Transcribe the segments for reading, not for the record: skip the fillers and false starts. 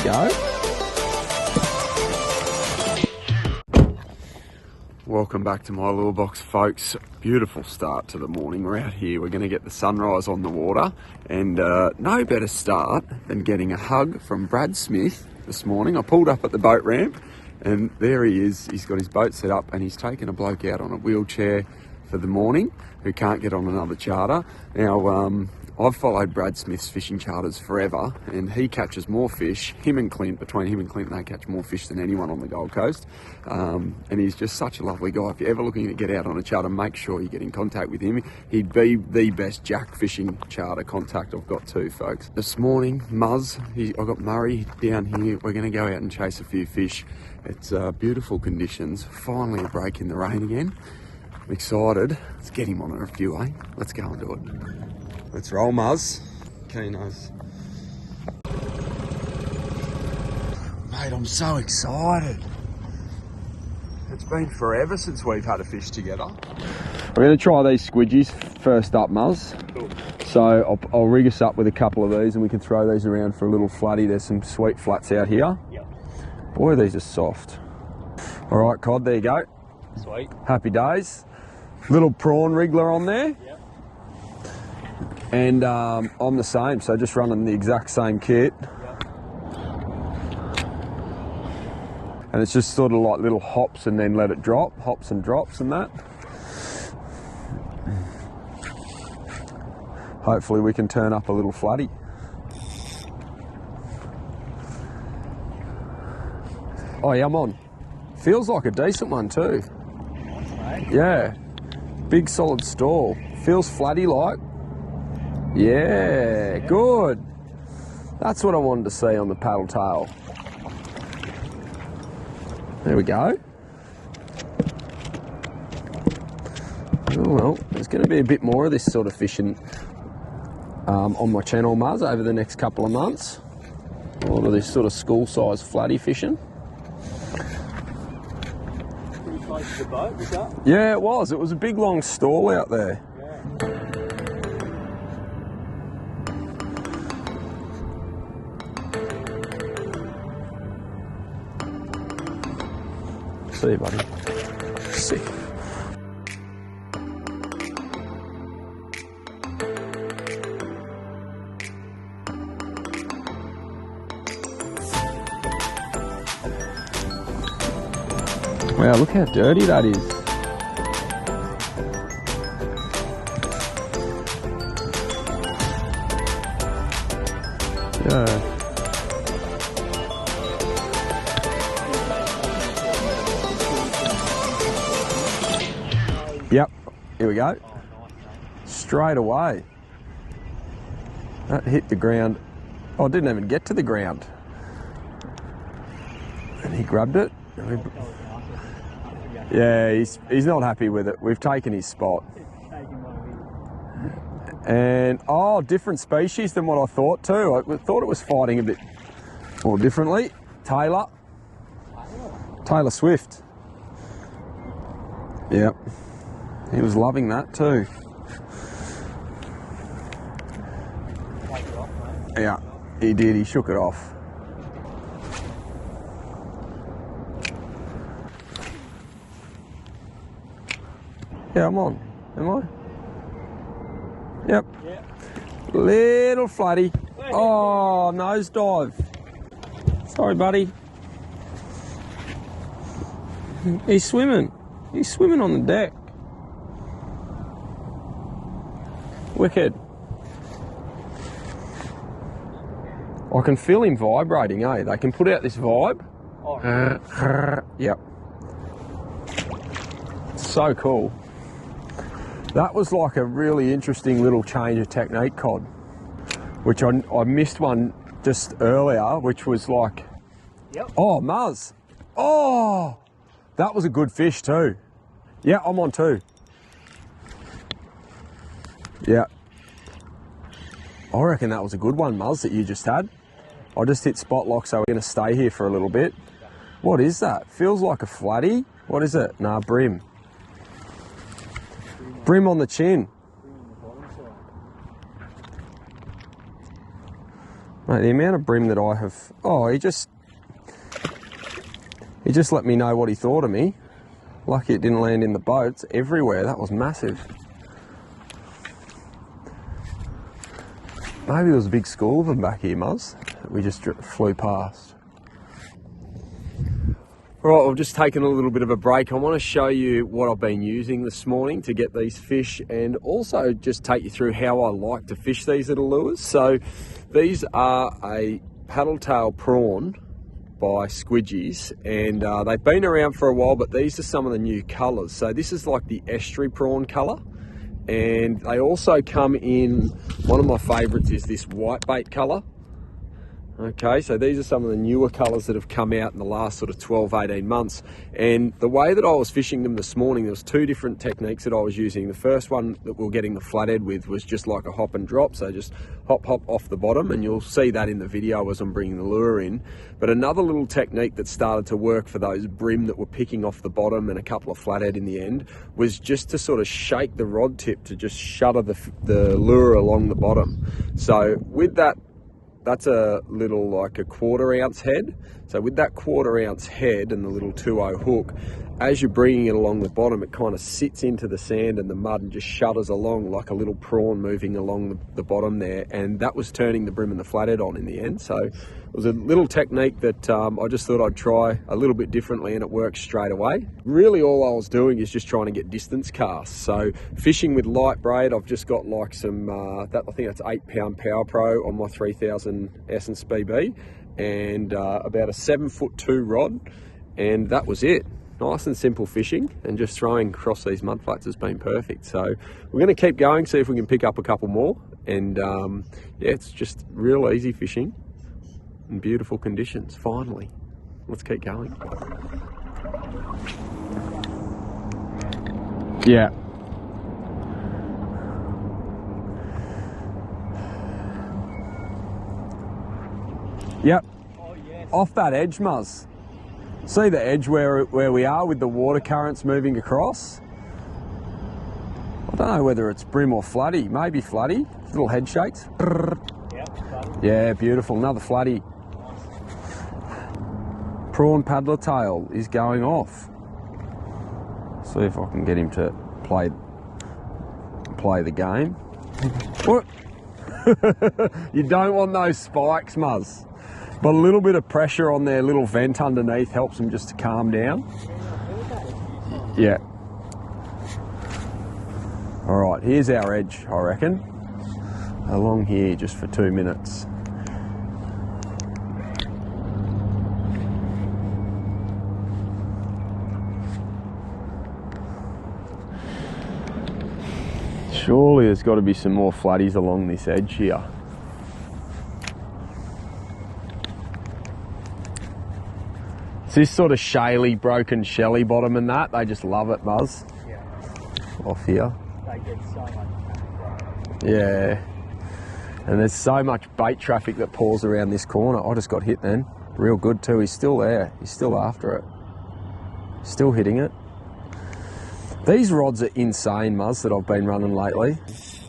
go. Welcome back to my lure box, folks. Beautiful start to the morning. We're out here. We're going to get the sunrise on the water, and no better start than getting a hug from Brad Smith this morning. I pulled up at the boat ramp, and there he is. He's got his boat set up, and he's taken a bloke out on a wheelchair for the morning who can't get on another charter. Now, I've followed Brad Smith's fishing charters forever, and he catches more fish. Between him and Clint, they catch more fish than anyone on the Gold Coast. And he's just such a lovely guy. If you're ever looking to get out on a charter, make sure you get in contact with him. He'd be the best jack fishing charter contact I've got too, folks. This morning, I've got Murray down here. We're going to go out and chase a few fish. It's beautiful conditions. Finally a break in the rain again. I'm excited. Let's get him on a few, eh? Let's go and do it. Let's roll, Muzz. Kinos. Mate, I'm so excited. It's been forever since we've had a fish together. We're going to try these squidgies first up, Muzz. Cool. So I'll rig us up with a couple of these and we can throw these around for a little flatty. There's some sweet flats out here. Yep. Boy, these are soft. All right, Cod, there you go. Sweet. Happy days. Little prawn wriggler on there. Yep. And I'm the same, so just running the exact same kit. Yep. And it's just sort of like little hops and then let it drop, hops and drops and that. Hopefully we can turn up a little flatty. Oh yeah, I'm on. Feels like a decent one too. Yeah, big solid stall. Feels flatty like. Yeah, good. That's what I wanted to see on the paddle tail. There we go. Oh, well, there's going to be a bit more of this sort of fishing on my channel, Muzz, over the next couple of months. A lot of this sort of school-sized flatty fishing. Pretty close to the boat, was that? Yeah, it was. It was a big, long stall out there. Yeah. See you, buddy. Sick. Wow, look how dirty that is. Yeah. Yep, here we go. Straight away. That hit the ground. Oh, it didn't even get to the ground. And he grabbed it. Yeah, he's not happy with it. We've taken his spot. And, oh, different species than what I thought too. I thought it was fighting a bit more differently. Taylor Swift. Yep. He was loving that too. Yeah, he did. He shook it off. Yeah, I'm on. Am I? Yep. Yeah. Little flatty. Oh, nosedive. Sorry, buddy. He's swimming. He's swimming on the deck. Wicked. I can feel him vibrating, eh? They can put out this vibe. Oh. Yep. So cool. That was like a really interesting little change of technique, Cod, which I missed one just earlier, which was like, yep. Oh, Muzz. Oh, that was a good fish too. Yeah, I'm on too. Yeah. I reckon that was a good one, Muzz, that you just had. I just hit spot lock, so we're going to stay here for a little bit. What is that? Feels like a flatty. What is it? Nah, brim. Brim on the chin. Mate, the amount of brim that I have... Oh, he just let me know what he thought of me. Lucky it didn't land in the boats everywhere. That was massive. Maybe there was a big school of them back here, Muzz, that we just flew past. All right, I've just taken a little bit of a break. I want to show you what I've been using this morning to get these fish, and also just take you through how I like to fish these little lures. So these are a paddle tail prawn by Squidgy's, and they've been around for a while, but these are some of the new colours. So this is like the estuary prawn colour, and they also come in, one of my favourites is this white bait colour. Okay, so these are some of the newer colours that have come out in the last sort of 12, 18 months. And the way that I was fishing them this morning, there was two different techniques that I was using. The first one that we were getting the flathead with was just like a hop and drop. So just hop off the bottom, and you'll see that in the video as I'm bringing the lure in. But another little technique that started to work for those brim that were picking off the bottom and a couple of flathead in the end was just to sort of shake the rod tip to just shudder the lure along the bottom. So with that, that's a little like a 1/4 ounce head. So with that 1/4 ounce head and the little 2.0 hook, as you're bringing it along the bottom, it kind of sits into the sand and the mud and just shudders along like a little prawn moving along the bottom there. And that was turning the brim and the flathead on in the end. So it was a little technique that I just thought I'd try a little bit differently, and it worked straight away. Really all I was doing is just trying to get distance casts. So fishing with light braid, I've just got like some, I think that's 8-pound PowerPro on my 3000 Essence BB, and about a 7'2" rod, and that was it. Nice and simple fishing, and just throwing across these mud flats has been perfect. So we're going to keep going, see if we can pick up a couple more, and yeah, it's just real easy fishing in beautiful conditions. Finally, let's keep going. Yeah. Yep. Oh, yes. Off that edge, Muzz. See the edge where we are with the water currents moving across? I don't know whether it's brim or flatty. Maybe flatty. Little head shakes. Yep, yeah, beautiful. Another flatty. Prawn Paddle Tail is going off. See if I can get him to play the game. What? You don't want those spikes, Muzz. But a little bit of pressure on their little vent underneath helps them just to calm down. Yeah. All right, here's our edge, I reckon. Along here just for 2 minutes. Surely there's got to be some more flatties along this edge here. It's this sort of shaly, broken shelly bottom and that. They just love it, Muzz. Yeah. Off here. They get so much. Yeah. And there's so much bait traffic that pours around this corner. I just got hit then. Real good too. He's still there. He's still after it. Still hitting it. These rods are insane, Muzz, that I've been running lately.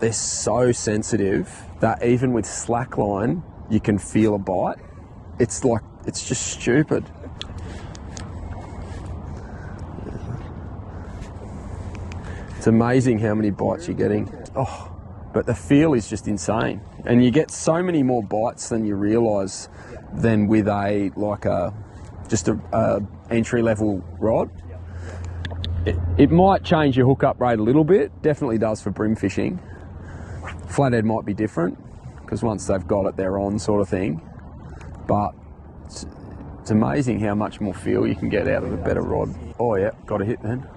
They're so sensitive that even with slack line, you can feel a bite. It's like, it's just stupid. It's amazing how many bites you're getting. Oh, but the feel is just insane. And you get so many more bites than you realise than with a, like a, just a entry-level rod. It might change your hookup rate a little bit, definitely does for brim fishing. Flathead might be different, because once they've got it, they're on sort of thing. But it's amazing how much more feel you can get out of a better rod. Oh yeah, got a hit then.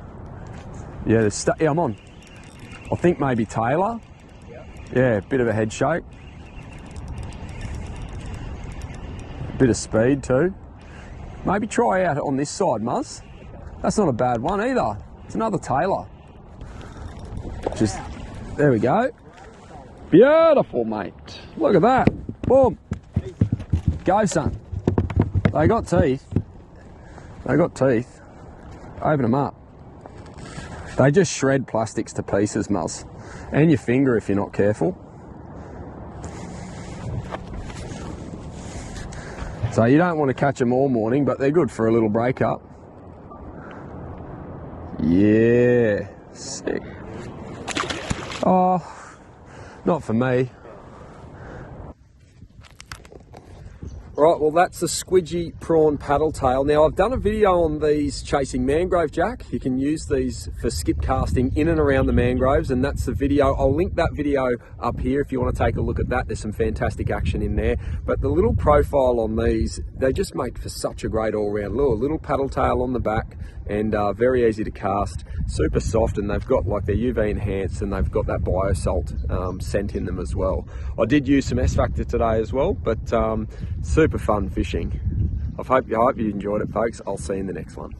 Yeah, yeah, I'm on. I think maybe Taylor. Yeah, bit of a head shake. Bit of speed too. Maybe try out on this side, Muzz. That's not a bad one either. It's another Taylor. Just, there we go. Beautiful, mate. Look at that. Boom. Go, son. They got teeth. They got teeth. Open them up. They just shred plastics to pieces, Muzz. And your finger if you're not careful. So you don't want to catch them all morning, but they're good for a little break up. Yeah, sick. Oh, not for me. Right, well that's the Squidgy Prawn Paddle Tail. Now I've done a video on these chasing mangrove jack. You can use these for skip casting in and around the mangroves, and that's the video. I'll link that video up here if you want to take a look at that. There's some fantastic action in there. But the little profile on these, they just make for such a great all-round lure. Little paddle tail on the back and very easy to cast, super soft, and they've got like they're UV enhanced and they've got that biosalt scent in them as well. I did use some S-Factor today as well, but super fun fishing. I hope you enjoyed it, folks. I'll see you in the next one.